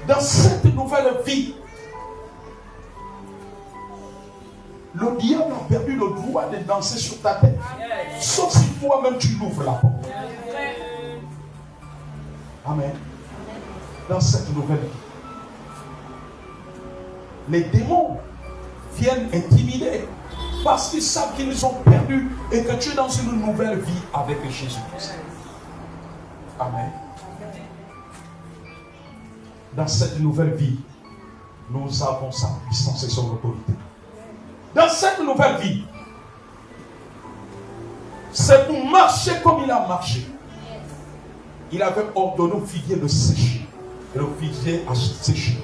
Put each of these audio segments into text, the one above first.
Dans cette nouvelle vie, le diable a perdu le droit de danser sur ta tête. Sauf si toi-même tu l'ouvres la porte. Amen. Dans cette nouvelle vie, les démons viennent intimider parce qu'ils savent qu'ils ont perdu et que tu es dans une nouvelle vie avec Jésus-Christ. Amen. Dans cette nouvelle vie, nous avons sa puissance et son autorité. Dans cette nouvelle vie, c'est pour marcher comme il a marché. Il avait ordonné au figuier de sécher. Et le figuier a séché.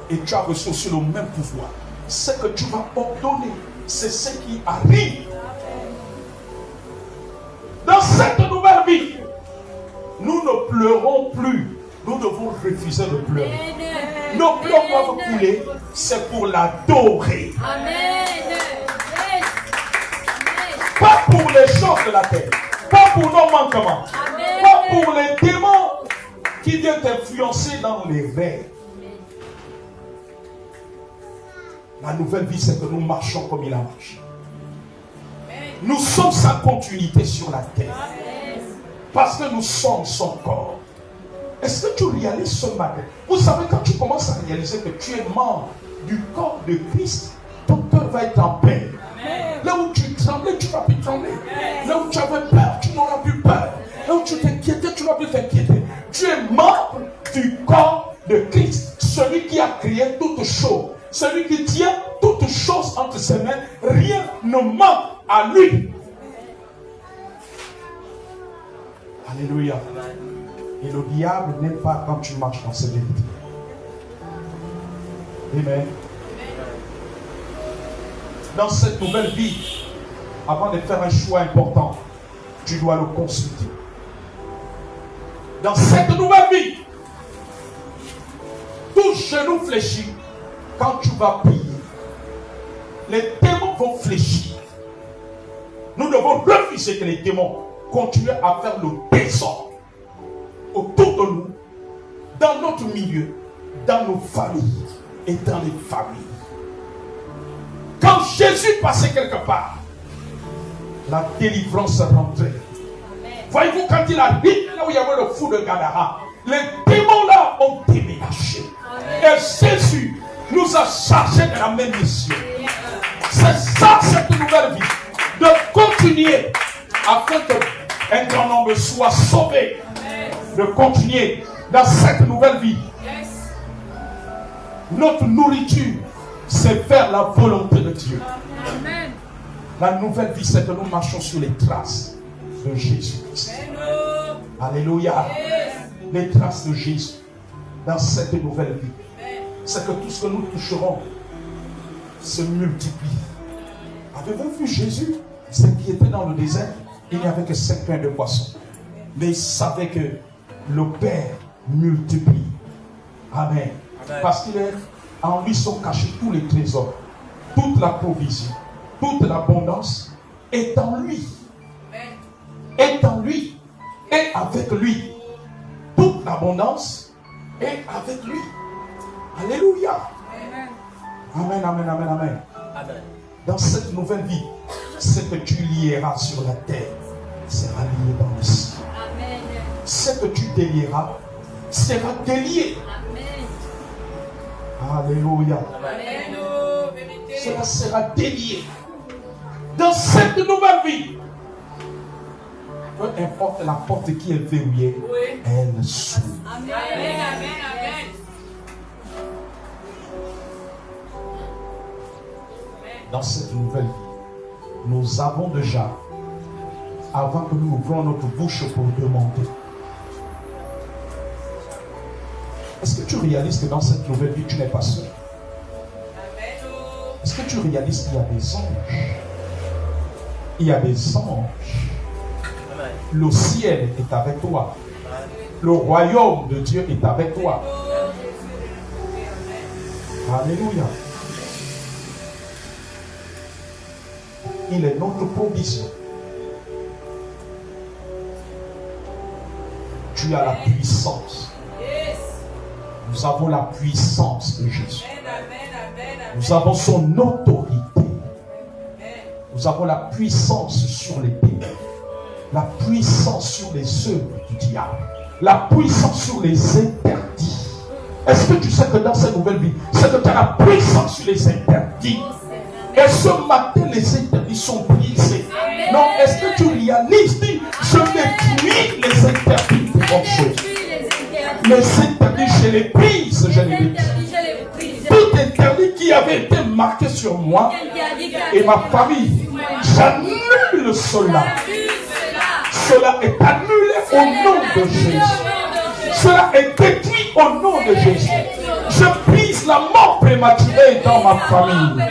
Et tu as reçu aussi le même pouvoir. Ce que tu vas ordonner, c'est ce qui arrive. Dans cette nouvelle vie, nous ne pleurons plus. Nous devons refuser de pleurer. Nos pleurs doivent couler, c'est pour l'adorer. Pas pour les choses de la terre, pas pour nos manquements, pas pour les démons qui viennent t'influencer dans les rêves. La nouvelle vie, c'est que nous marchons comme il a marché. Nous sommes sa continuité sur la terre. Parce que nous sommes son corps. Est-ce que tu réalises ce matin? Vous savez, quand tu commences à réaliser que tu es membre du corps de Christ, ton cœur va être en paix. Là où tu tremblais, tu ne vas plus trembler. Là où tu avais peur, tu n'auras plus peur. Là où tu t'inquiétais, tu n'auras plus t'inquiéter. Tu es membre du corps de Christ. Celui qui a créé toutes choses. Celui qui tient toutes choses entre ses mains. Rien ne manque à lui. Alléluia. Et le diable n'aime pas quand tu marches dans cette vérité. Amen. Dans cette nouvelle vie, avant de faire un choix important, tu dois le consulter. Dans cette nouvelle vie, tout genou fléchit. Quand tu vas prier, les démons vont fléchir. Nous devons refuser que les démons continuent à faire le désordre autour de nous, dans notre milieu, dans nos familles et dans les familles. Quand Jésus passait quelque part, la délivrance rentrait. Voyez-vous, quand il arrive là où il y avait le fou de Gadara, les démons là ont déménagé. Et Jésus nous a chargés de la même mission. C'est ça cette nouvelle vie, de continuer afin qu'un grand nombre soit sauvé. De continuer dans cette nouvelle vie. Notre nourriture, c'est faire la volonté de Dieu. Amen. La nouvelle vie, c'est que nous marchons sur les traces de Jésus-Christ. Alléluia. Les traces de Jésus dans cette nouvelle vie. C'est que tout ce que nous toucherons se multiplie. Avez-vous vu Jésus? C'est qui était dans le désert, il n'y avait que 5 pains de poisson. Mais il savait que le Père multiplie. Amen. Amen. Parce qu'en lui sont cachés tous les trésors, toute la provision, toute l'abondance est en lui. Est en lui. Et avec lui. Toute l'abondance est avec lui. Alléluia. Amen, amen, amen, amen. Amen. Dans cette nouvelle vie, ce que tu lieras sur la terre sera lié dans le ciel. Ce que tu délieras sera délié. Amen. Alléluia. Amen. Cela sera délié. Dans cette nouvelle vie, peu importe la porte qui est verrouillée, oui, elle s'ouvre. Amen. Amen. Amen. Dans cette nouvelle vie, nous avons déjà, avant que nous ouvrons notre bouche pour demander, est-ce que tu réalises que dans cette nouvelle vie, tu n'es pas seul? Est-ce que tu réalises qu'il y a des anges? Il y a des anges. Le ciel est avec toi. Le royaume de Dieu est avec toi. Alléluia. Il est notre provision. Tu as la puissance Nous avons la puissance de Jésus. Nous avons son autorité. Nous avons la puissance sur les ténèbres. La puissance sur les œuvres du diable. La puissance sur les interdits. Est-ce que tu sais que dans cette nouvelle vie, c'est que tu as la puissance sur les interdits? Et ce matin, les interdits sont brisés. Non, est-ce que tu réalises? Dis, je détruis les interdits de bonnes choses. Les interdits, je les brise, je les brise. Tout interdit qui avait été marqué sur moi et ma famille, j'annule cela. Cela est annulé au nom de Jésus. Cela est détruit au nom de Jésus. Je brise la mort prématurée dans ma famille.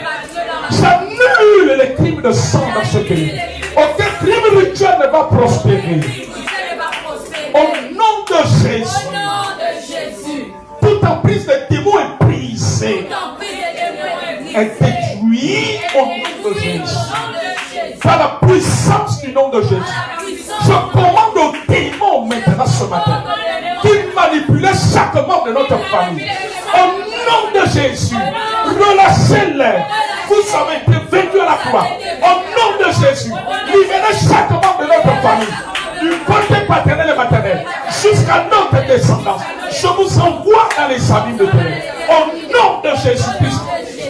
J'annule les crimes de sang dans ce pays. Aucun crime rituel ne va prospérer. Au nom de Jésus. Toute emprise de démons est brisée. Est détruite au nom de Jésus. Par la puissance du nom de Jésus. Je commande aux démons maintenant ce matin qu'ils manipulent chaque membre de notre famille. Au nom de Jésus, relâchez-les. Vous avez été vaincus à la croix. Au nom de Jésus, libérez chaque membre de notre famille, du côté paternel et maternel, jusqu'à notre descendance. Je vous envoie dans les abîmes de terre. Au nom de Jésus-Christ,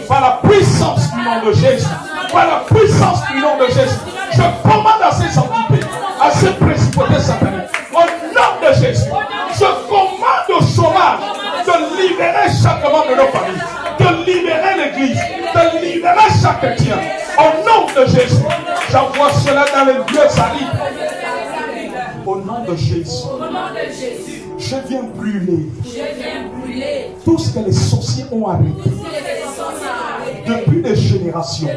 par la puissance du nom de Jésus, par la puissance du nom de Jésus, je commande à ces entités, à ces principautés sataniques, au nom de Jésus, je commande au chômage de libérer chaque membre de nos familles, de libérer l'église, de libérer chaque chrétien. Au nom de Jésus, j'envoie cela dans les lieux arides. Au nom de Jésus, je viens brûler tout ce que les sorciers ont arrêté depuis des générations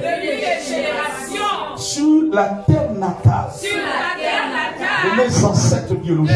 sur la terre natale de mes ancêtres biologiques.